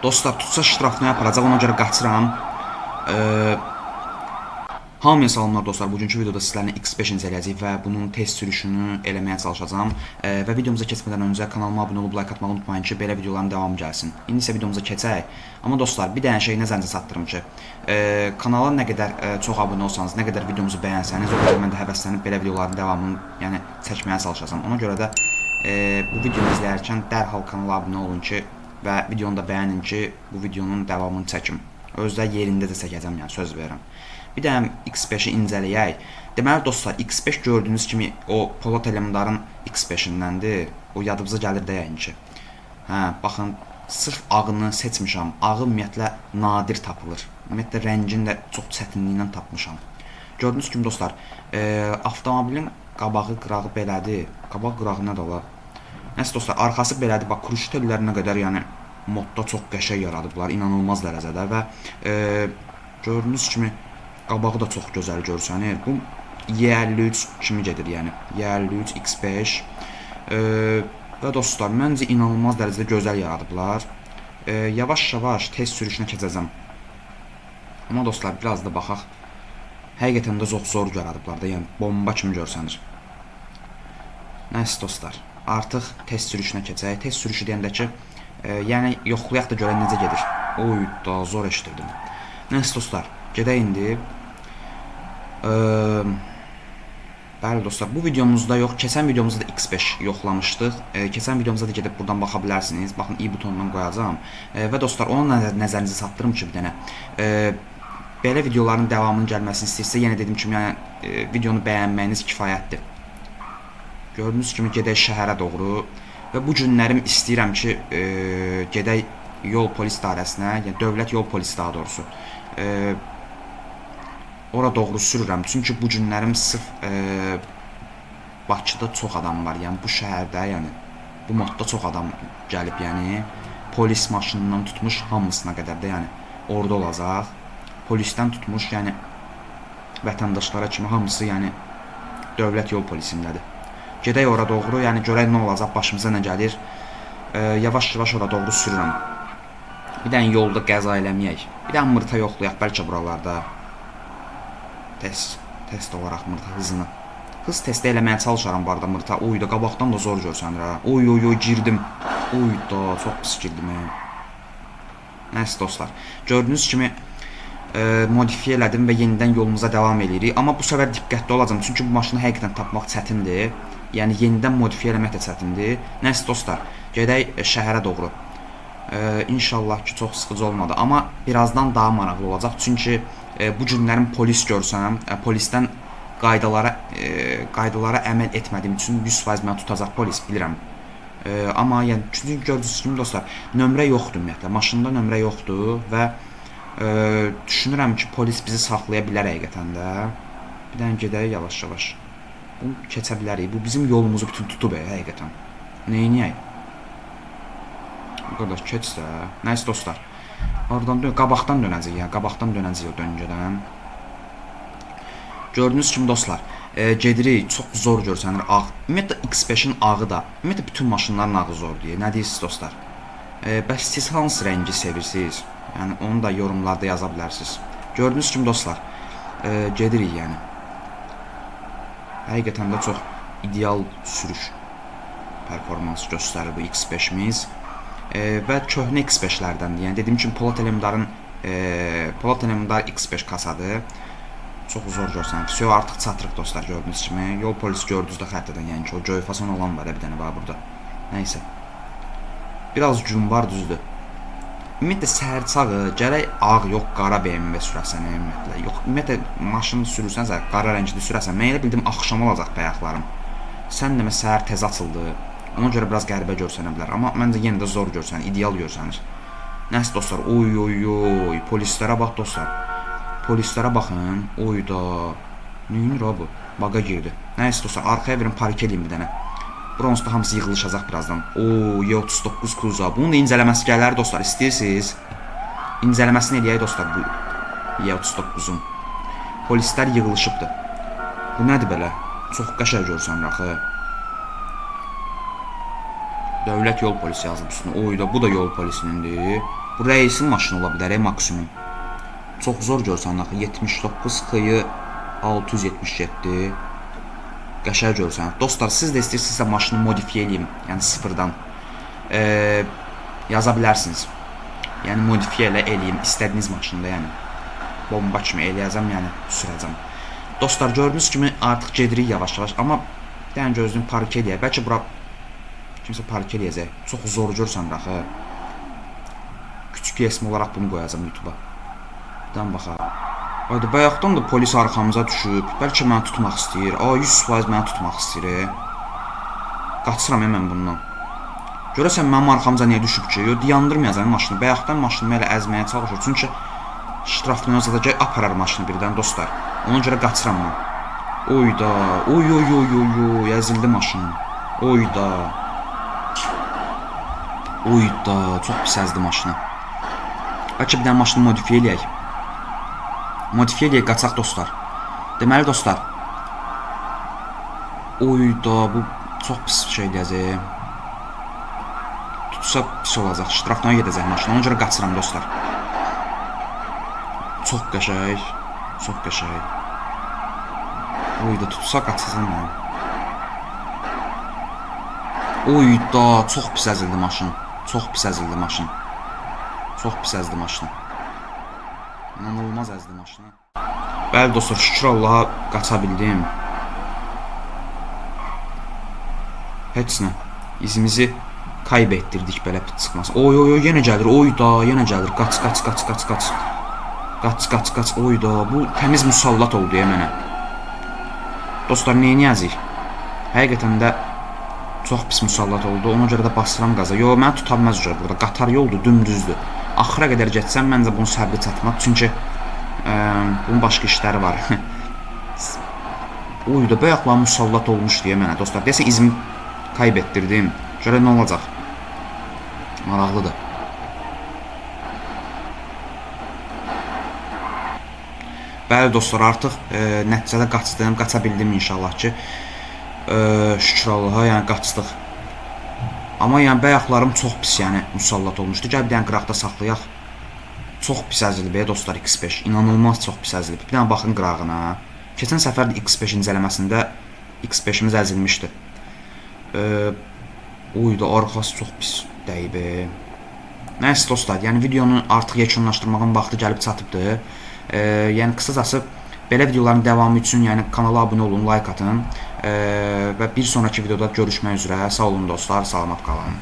Dostlar, tutsa ştrafına aparacaq, ona görə qaçıram. Hamıya salamlar dostlar. Bugünkü videoda sizlərlə X5 incələyəcəyik və bunun test sürüşünü eləməyə çalışacağam. Və videomuza keçmədən öncə kanalıma abunə olub like atmağı unutmayın ki, belə videoların davamı gəlsin. İndi isə videomuza keçək. Amma dostlar, bir dənə şey nəzərinizə çatdırım ki, kanala nə qədər çox abunə olsanız, nə qədər videomuzu bəyənsəniz, o qədər mən də həvəslənib belə videoların davamını çəkməyə çalışacağam. Ona görə də bu videonu izləyərkən dərhal kanala abunə olun ki, və videonu da bəyənin ki, bu videonun davamını çəkim. Özdə yerində də çəkəcəm, yəni söz verirəm. Bir də X5-i incələyək. Deməli dostlar, X5 gördüyünüz kimi o Polat Alemdarın X5-indəndir. O yadımıza gəlir də yəqin ki. Baxın, sırf ağını seçmişəm. Ağı ümumiyyətlə nadir tapılır. Ümumiyyətlə rəngini də çox çətinliklə tapmışam. Gördüyünüz kimi dostlar, avtomobilin qabağı qırağı belədir. Qabaq qırağı nə də olar? Nəsə dostlar, arxası belədir. Bax, kuruş tellərinə qədər yəni modda çox qəşəng yaradıblar. İnanılmaz dərəcədə və gördüyünüz kimi qabağı da çox gözəl görsənir. Bu Y53 kimi gedir, yəni Y53 X5 və dostlar, məncə inanılmaz dərəcədə gözəl yaradıblar. Yavaş-yavaş test sürüşünə keçəcəm. Amma dostlar, biraz da baxaq. Həqiqətən də çox zor yaradıblar da, yəni bomba kimi görsənir. Nəsə dostlar, artıq test sürüşünə keçək. Test sürüşü deyəndə ki, yəni yoxlayaq da görək necə gedir. Oy da, zor eşidirdim. Nəsə dostlar, gedək indi. Bəli dostlar, bu videomuzda yox, keçən videomuzda da X5 yoxlamışdıq. Keçən videomuzda da gedib buradan baxa bilərsiniz. Baxın, i butonundan qoyacağam. Və dostlar, onun nəzərinizi çatdırım ki, bir dənə belə videoların davamının gəlməsini istəyirsə, yenə dediyim kimi, yəni videonu bəyənməyiniz kifayətdir. Gördüyünüz kimi gedək şəhərə doğru və bu günlərim istəyirəm ki, gedək yol polis idarəsinə, yəni dövlət yol polisi daha doğrusu. Ora doğru sürürəm, çünki bu günlərim sırf Bakıda çox adam var, yəni bu şəhərdə, yəni bu modda çox adam gəlib, yəni polis maşınından tutmuş hamısına qədər də, yəni orada olacaq. Polisdən tutmuş, yəni vətəndaşlara kimi hamısı, yəni dövlət yol polisindədir. Gedək ora doğru, yəni görək nə olacaq, başımıza nə gəlir. Yavaş-yavaş ora doğru sürürəm. Bir dənə yolda qəza eləməyək. Bir dənə mırta yoxlayaq, bəlkə buralarda. Test olaraq mırta hızını. Hız testi eləməyə çalışaram bu arada mırta. Oy da, qabaqdan da zor görsənir ha. Oy, girdim. Oy da, çox pis girdim. Nəsə dostlar, gördüyünüz kimi modifiyə elədim və yenidən yolumuza davam edirik. Amma bu səfər diqqətli olacağım, çünki bu maşını həqiqətən tapmaq çətindir. Yəni yenidən modifiyə eləmək də çətindir. Nəsə dostlar, gedək şəhərə doğru. İnşallah ki, çox sıxıcı olmadı. Amma birazdan daha maraqlı olacaq. Çünki bu günlərim polis görsəm, polisdən qaydalara əməl etmədiyim üçün 100% məni tutacaq polis, bilirəm. Amma yəni, çünki gördüyünüz kimi dostlar, nömrə yoxdur ümumiyyətlə. Maşında nömrə yoxdur və düşünürəm ki, polis bizi saxlaya bilər həqiqətən də. Bir dənə gedək yavaş-yavaş. Bunu keçə bilərik. Bu bizim yolumuzu bütün tutub həqiqətən. Neyniyək? Bu qədər keç də. Nəsə dostlar, oradan qabaqdan dönəcək, yəni qabaqdan dönəcək o döngədən. Gördüyünüz kimi dostlar, gedirik, çox zor görsənir ağ. Ümumiyyətlə X5-in ağı da, ümumiyyətlə bütün maşınların ağı zor deyə. Nə deyirsiniz dostlar? Bəs siz hansı rəngi sevirsiniz? Yəni onu da yorumlarda yaza bilərsiniz. Gördüyünüz kimi dostlar, gedirik yəni. Həqiqətən də çox ideal sürüş performansı göstərir bu X5-imiz. Və köhnə X5-lərdəndir. Yəni dediyim kimi Polat Alemdar X5 kasadır. Çox zor görsənir. Vəsə artıq çatırıq dostlar, gördüyünüz kimi. Yol polisi gördünüz də xəttədən, yəni ki, o göy fason olan var bir dənə var burada. Nəysə. Biraz gün var, düzdür. Ümumiyyətlə səhərçağı gərək ağ, yox qara BMW sürəsən ümumiyyətlə. Yox, ümumiyyətlə maşını sürürsənsə, qara rəngli sürəsən. Mən elə bildim axşam olacaq bayaqlarım. Sən demə səhər tez açıldı. Ona görə biraz qəribə görsənə bilər. Amma məncə yenə də zor görsənir, ideal görsənir. Nəsə dostlar, oy, polislərə bax dostlar. Polislərə baxın, oy da. Neyinir o bu? Baqa girdi. Nəsə dostlar, arxaya verin, park edeyim bir dənə. Bronzda hamısı yığılışacaq birazdan. Y39 Cruza. Bunun da incələməsi gələr dostlar, istəyirsiniz. İncələməsini eləyək dostlar bu Y39-un. Polislər yığılışıbdır. Bu nədir belə? Çox qəşəng görsənir axı. Dövlət yol polisi yazıb üstünə. Oy da, bu da yol polisinindir. Bu rəisin maşını ola bilər, maksimum. Çox zor görsən axı 79 xıyı 677. Qəşəng görsən. Dostlar, siz də istəyirsinizsə maşını modifiyə edeyim, yəni sıfırdan. Yaza bilərsiniz. Yəni modifiyə eləyim istədiyiniz maşında, yəni bomba kimi eləyəcəm, yəni sürəcəm. Dostlar, gördüyünüz kimi artıq gedirik yavaş-yavaş, amma bir dənə gözlüyüm park eləyək. Bəlkə bura kimsə park eləyəcək. Çox zor görsən axı. Küçük resmi olaraq bunu qoyacağım YouTube-a. Birdən baxaq. Haydi, bayaqdan da polis arxamıza düşüb. Bəlkə məni tutmaq istəyir. 100% məni tutmaq istəyir. Qaçıram mən bundan. Görəsən mənim arxamıza niyə düşüb ki? Dayandırmayacağam maşını. Bayaqdan maşını elə əzməyə çalışır. Çünki ştrafdan azadacaq aparar maşını birdən dostlar. Ona görə qaçıram mən. Oyda, oy, əzildi maşın. Oyda. Oyda, çox pis əzdi maşını. Bəlkə bir dənə maşını modifiyə eləyək. Modifiyə eləyək, qaçaq dostlar. Deməli dostlar. Oyda, bu çox pis şey deyəcək. Tutsa pis olacaq. Ştrafdan gedəcək maşın. Ona görə qaçıram dostlar. Çox qəşəng. Çox qəşəng. Oyda, tutsa qaçacam mən. Oyda, çox pis əzildi maşın. Çox pis əzildi maşın. Çox pis əzdi maşını. İnanılmaz əzdi maşını. Bəli dostlar, şükür Allaha qaça bildim. Heç nə. İzimizi kaybetdirdik belə pit çıxması. Oy, yenə gəlir. Oyda, yenə gəlir. Qaç. Qaç. Oyda, bu təmiz musallat oldu ya mənə. Dostlar, neyniyəcəyik? Həqiqətən də çox pis musallat oldu. Ona görə də basıram qaza. Yo, mənə tuta bilməz görə burada. Qatar yoldur, dümdüzdür. Axıra qədər getsəm, məncə bunun səbri çatmaz. Çünki bunun başqa işləri var. Oyda, bayaqlar musallat olmuş deyə mənə. Dostlar, deyəsən izimi kaybetdirdim. Görə nə olacaq? Maraqlıdır. Bəli dostlar, artıq nəticədə qaçdım. Qaça bildim inşallah ki. Şükür Allaha, yəni qaçdıq. Amma yəni bayaqlarım çox pis, yəni musallat olmuşdu. Gəl bir dənə qıraqda saxlayaq. Çox pis əzilib dostlar X5. İnanılmaz çox pis əzilib. Bir dənə baxın qırağına. Keçən səfər də X5 incələməsində X5-imiz əzilmişdi. Oyda, arxası çox pis dəyib. Nəysə dostlar, yəni videonu artıq yekunlaşdırmağın vaxtı gəlib çatıbdır. Yəni qısacası belə videoların davamı üçün yəni kanala abunə olun, like atın və bir sonraki videoda görüşmək üzrə. Sağ olun dostlar, salamat qalın.